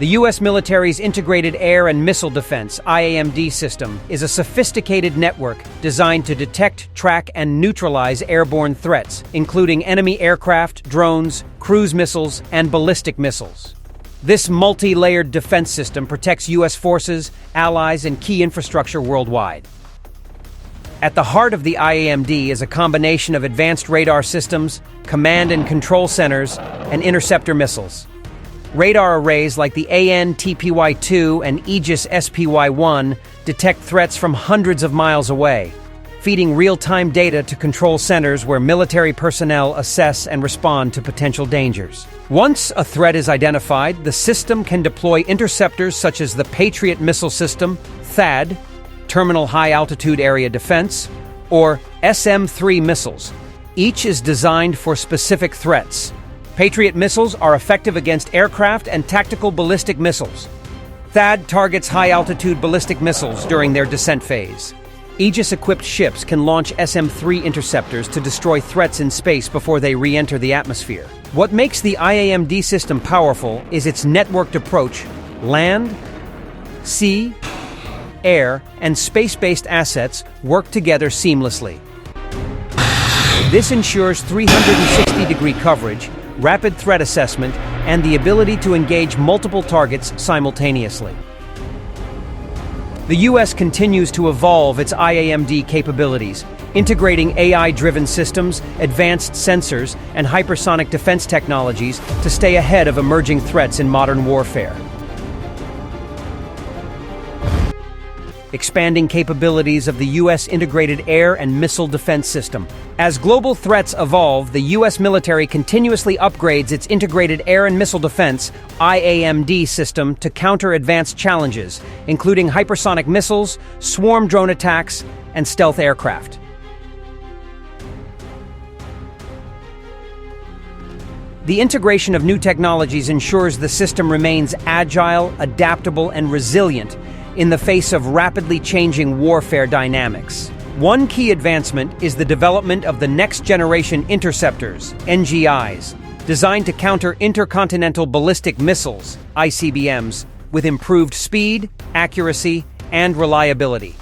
The U.S. military's Integrated Air and Missile Defense (IAMD) system is a sophisticated network designed to detect, track, and neutralize airborne threats, including enemy aircraft, drones, cruise missiles, and ballistic missiles. This multi-layered defense system protects U.S. forces, allies, and key infrastructure worldwide. At the heart of the IAMD is a combination of advanced radar systems, command and control centers, and interceptor missiles. Radar arrays like the TPY-2 and Aegis SPY-1 detect threats from hundreds of miles away, feeding real-time data to control centers where military personnel assess and respond to potential dangers. Once a threat is identified, the system can deploy interceptors such as the Patriot missile system, THAAD, Terminal High Altitude Area Defense, or SM-3 missiles. Each is designed for specific threats. Patriot missiles are effective against aircraft and tactical ballistic missiles. THAAD targets high-altitude ballistic missiles during their descent phase. Aegis-equipped ships can launch SM-3 interceptors to destroy threats in space before they re-enter the atmosphere. What makes the IAMD system powerful is its networked approach. Land, sea, air, and space-based assets work together seamlessly. This ensures 360-degree coverage, rapid threat assessment, and the ability to engage multiple targets simultaneously. The U.S. continues to evolve its IAMD capabilities, integrating AI-driven systems, advanced sensors, and hypersonic defense technologies to stay ahead of emerging threats in modern warfare. Expanding capabilities of the U.S. Integrated Air and Missile Defense System. As global threats evolve, the U.S. military continuously upgrades its Integrated Air and Missile Defense (IAMD) system to counter advanced challenges, including hypersonic missiles, swarm drone attacks, and stealth aircraft. The integration of new technologies ensures the system remains agile, adaptable, and resilient in the face of rapidly changing warfare dynamics. One key advancement is the development of the next-generation interceptors, NGIs, designed to counter intercontinental ballistic missiles, ICBMs, with improved speed, accuracy, and reliability.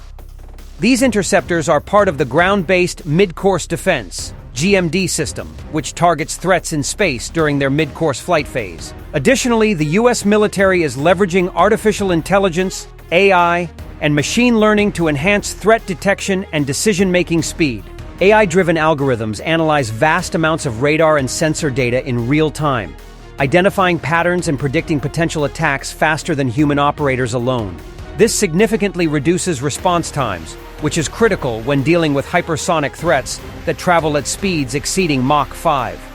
These interceptors are part of the ground-based mid-course defense, GMD system, which targets threats in space during their mid-course flight phase. Additionally, the U.S. military is leveraging artificial intelligence, AI, and machine learning to enhance threat detection and decision-making speed. AI-driven algorithms analyze vast amounts of radar and sensor data in real time, identifying patterns and predicting potential attacks faster than human operators alone. This significantly reduces response times, which is critical when dealing with hypersonic threats that travel at speeds exceeding Mach 5.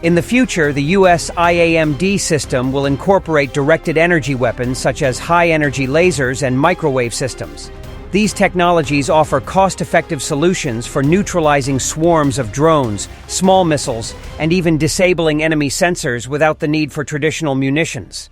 In the future, the U.S. IAMD system will incorporate directed energy weapons such as high-energy lasers and microwave systems. These technologies offer cost-effective solutions for neutralizing swarms of drones, small missiles, and even disabling enemy sensors without the need for traditional munitions.